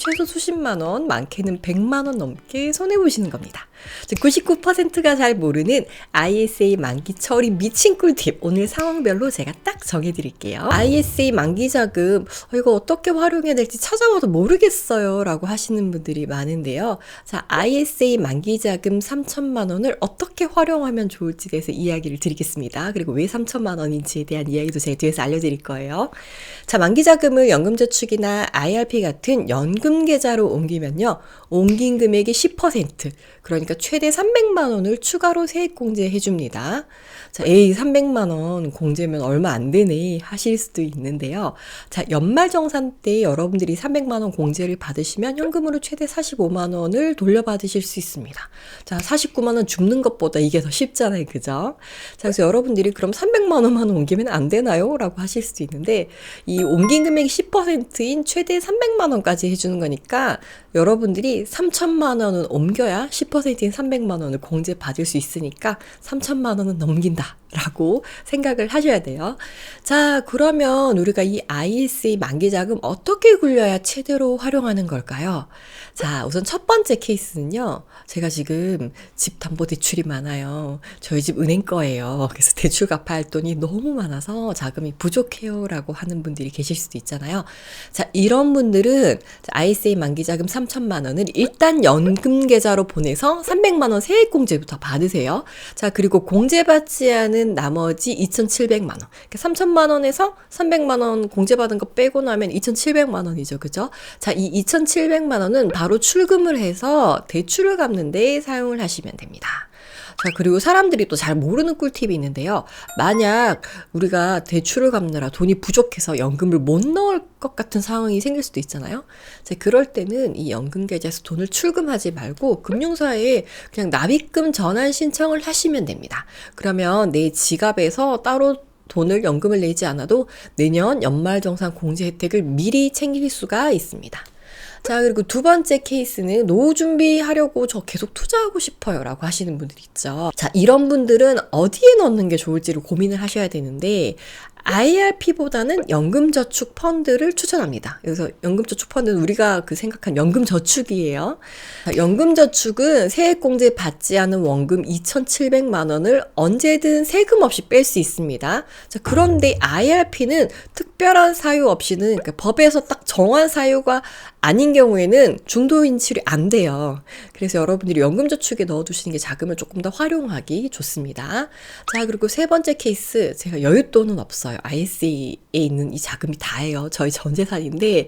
최소 수십만 원, 많게는 100만 원 넘게 손해보시는 겁니다. 99%가 잘 모르는 ISA 만기 처리 미친 꿀팁, 오늘 상황별로 제가 딱 정해드릴게요. ISA 만기 자금, 이거 어떻게 활용해야 될지 찾아봐도 모르겠어요 라고 하시는 분들이 많은데요. 자, ISA 만기 자금 3천만 원을 어떻게 활용하면 좋을지 대해서 이야기를 드리겠습니다. 그리고 왜 3천만 원인지에 대한 이야기도 제가 뒤에서 알려드릴 거예요. 자, 만기 자금을 연금저축이나 IRP 같은 연금 계좌로 옮기면요, 옮긴 금액의 10%, 그러니까 최대 300만 원을 추가로 세액 공제해 줍니다. 자, 300만 원 공제면 얼마 안 되네 하실 수도 있는데요. 자, 연말정산 때 여러분들이 300만 원 공제를 받으시면 현금으로 최대 45만 원을 돌려받으실 수 있습니다. 자, 49만 원 줍는 것보다 이게 더 쉽잖아요. 그죠? 자, 그래서 여러분들이 그럼 300만 원만 옮기면 안 되나요? 라고 하실 수도 있는데, 이 옮긴 금액이 10%인 최대 300만 원까지 해주는 거니까 여러분들이 3천만 원은 옮겨야 10%인 300만 원을 공제 받을 수 있으니까 3천만 원은 넘긴다 라고 생각을 하셔야 돼요. 자, 그러면 우리가 이 ISA 만기 자금 어떻게 굴려야 최대로 활용하는 걸까요? 자, 우선 첫 번째 케이스는요, 제가 지금 집 담보 대출이 많아요. 저희 집 은행 거예요. 그래서 대출 갚아야 할 돈이 너무 많아서 자금이 부족해요 라고 하는 분들이 계실 수도 있잖아요. 자, 이런 분들은 ISA 만기 자금 3천만 원을 일단 연금 계좌로 보내서 300만 원 세액 공제부터 받으세요. 자, 그리고 공제받지 않은 나머지 2,700만 원. 그러니까 3천만 원에서 300만 원 공제받은 거 빼고 나면 2,700만 원이죠. 그죠? 자, 이 2,700만 원은 바로 출금을 해서 대출을 갚는 데 사용을 하시면 됩니다. 자, 그리고 사람들이 또 잘 모르는 꿀팁이 있는데요. 만약 우리가 대출을 갚느라 돈이 부족해서 연금을 못 넣을 것 같은 상황이 생길 수도 있잖아요. 자, 그럴 때는 이 연금 계좌에서 돈을 출금하지 말고 금융사에 그냥 납입금 전환 신청을 하시면 됩니다. 그러면 내 지갑에서 따로 돈을 연금을 내지 않아도 내년 연말정산 공제 혜택을 미리 챙길 수가 있습니다. 자, 그리고 두 번째 케이스는 노후 준비하려고 저 계속 투자하고 싶어요 라고 하시는 분들이 있죠. 자, 이런 분들은 어디에 넣는 게 좋을지를 고민을 하셔야 되는데, IRP보다는 연금저축 펀드를 추천합니다. 그래서 연금저축 펀드는 우리가 생각한 연금저축이에요. 연금저축은 세액공제 받지 않은 원금 2,700만 원을 언제든 세금 없이 뺄 수 있습니다. 자, 그런데 IRP는 특별한 사유 없이는, 그러니까 법에서 딱 정한 사유가 아닌 경우에는 중도 인출이 안 돼요. 그래서 여러분들이 연금저축에 넣어두시는 게 자금을 조금 더 활용하기 좋습니다. 자, 그리고 세 번째 케이스, 제가 여윳돈은 없어요. ISA에 있는 이 자금이 다예요. 저희 전 재산인데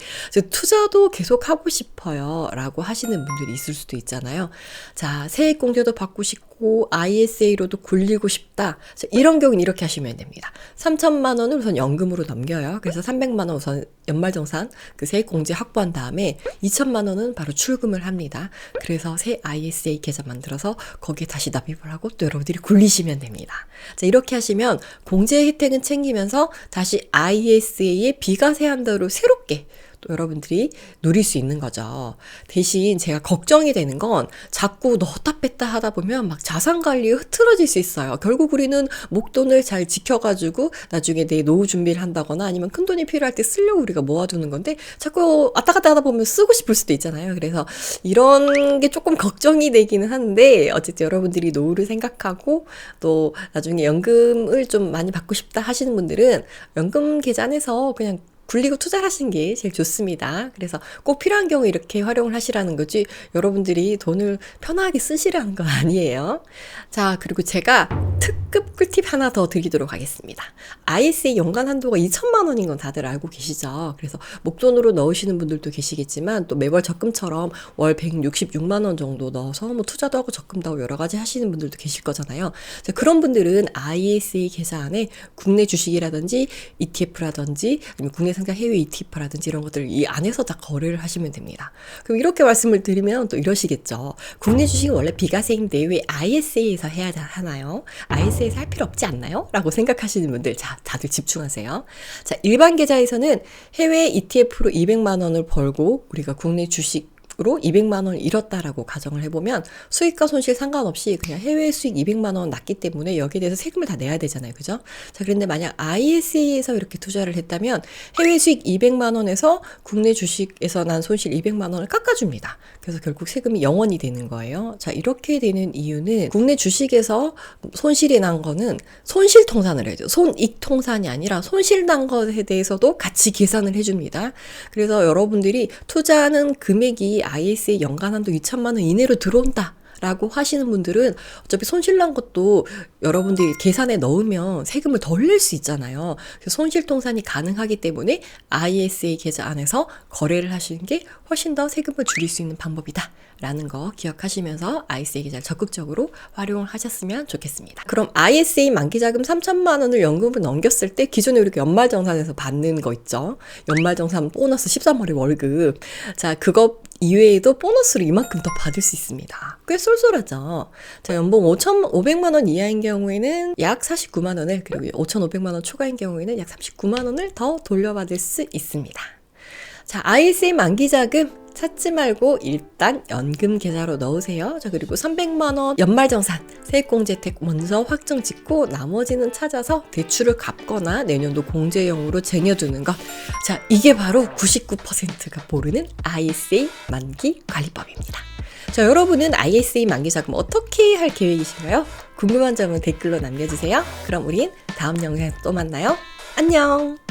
투자도 계속 하고 싶어요 라고 하시는 분들이 있을 수도 있잖아요. 자, 세액공제도 받고 싶고 ISA로도 굴리고 싶다. 자, 이런 경우는 이렇게 하시면 됩니다. 3천만 원을 우선 연금으로 넘겨요. 그래서 300만 원 우선 연말정산 세액공제 확보한 다음에 2천만 원은 바로 출금을 합니다. 그래서 새 ISA 계좌 만들어서 거기에 다시 납입을 하고 또 여러분들이 굴리시면 됩니다. 자, 이렇게 하시면 공제 혜택은 챙기면서 다시 ISA의 비과세한도를 새롭게 또 여러분들이 누릴 수 있는 거죠. 대신 제가 걱정이 되는 건 자꾸 넣었다 뺐다 하다 보면 막 자산 관리에 흐트러질 수 있어요. 결국 우리는 목돈을 잘 지켜가지고 나중에 내 노후 준비를 한다거나 아니면 큰 돈이 필요할 때 쓰려고 우리가 모아두는 건데 자꾸 왔다 갔다 하다 보면 쓰고 싶을 수도 있잖아요. 그래서 이런 게 조금 걱정이 되기는 하는데, 어쨌든 여러분들이 노후를 생각하고 또 나중에 연금을 좀 많이 받고 싶다 하시는 분들은 연금 계좌 안에서 그냥 굴리고 투자를 하시는 게 제일 좋습니다. 그래서 꼭 필요한 경우에 이렇게 활용을 하시라는 거지, 여러분들이 돈을 편하게 쓰시라는 건 아니에요. 자, 그리고 제가 특급 꿀팁 하나 더 드리도록 하겠습니다. ISA 연간 한도가 2천만 원인 건 다들 알고 계시죠? 그래서 목돈으로 넣으시는 분들도 계시겠지만 또 매월 적금처럼 월 166만 원 정도 넣어서 뭐 투자도 하고 적금도 하고 여러 가지 하시는 분들도 계실 거잖아요. 자, 그런 분들은 ISA 계좌 안에 국내 주식이라든지 ETF라든지 아니면 국내 상장 해외 ETF라든지 이런 것들을 이 안에서 다 거래를 하시면 됩니다. 그럼 이렇게 말씀을 드리면 또 이러시겠죠. 국내 주식은 원래 비과세인데 왜 ISA에서 해야 하나요? ISA에서 할 필요 없지 않나요? 라고 생각하시는 분들, 자, 다들 집중하세요. 자, 일반 계좌에서는 해외 ETF로 200만 원을 벌고 우리가 국내 주식 수익으로 200만 원을 잃었다라고 가정을 해보면 수익과 손실 상관없이 그냥 해외 수익 200만 원 났기 때문에 여기에 대해서 세금을 다 내야 되잖아요. 그죠? 자, 그런데 만약 ISA에서 이렇게 투자를 했다면 해외 수익 200만 원에서 국내 주식에서 난 손실 200만 원을 깎아줍니다. 그래서 결국 세금이 0원이 되는 거예요. 자, 이렇게 되는 이유는 국내 주식에서 손실이 난 거는 손실 통산을 해줘. 손익 통산이 아니라 손실 난 것에 대해서도 같이 계산을 해줍니다. 그래서 여러분들이 투자하는 금액이 ISA 연간한도 2천만 원 이내로 들어온다 라고 하시는 분들은 어차피 손실난 것도 여러분들이 계산에 넣으면 세금을 덜 낼 수 있잖아요. 그래서 손실 통산이 가능하기 때문에 ISA 계좌 안에서 거래를 하시는 게 훨씬 더 세금을 줄일 수 있는 방법이다 라는 거 기억하시면서 ISA 계좌를 적극적으로 활용을 하셨으면 좋겠습니다. 그럼 ISA 만기자금 3천만 원을 연금으로 넘겼을 때 기존에 이렇게 연말정산에서 받는 거 있죠. 연말정산 보너스 13월에 월급. 자, 그거 이외에도 보너스로 이만큼 더 받을 수 있습니다. 꽤 쏠쏠하죠. 자, 연봉 5,500만 원 이하인 경우에는 약 49만 원을, 그리고 5,500만 원 초과인 경우에는 약 39만 원을 더 돌려받을 수 있습니다. 자, ISA 만기자금 찾지 말고 일단 연금 계좌로 넣으세요. 자, 그리고 300만 원 연말정산 세액공제택 먼저 확정 짓고 나머지는 찾아서 대출을 갚거나 내년도 공제형으로 쟁여두는 것. 자, 이게 바로 99%가 모르는 ISA 만기 관리법입니다. 자, 여러분은 ISA 만기 자금 어떻게 할 계획이신가요? 궁금한 점은 댓글로 남겨주세요. 그럼 우린 다음 영상에서 또 만나요. 안녕!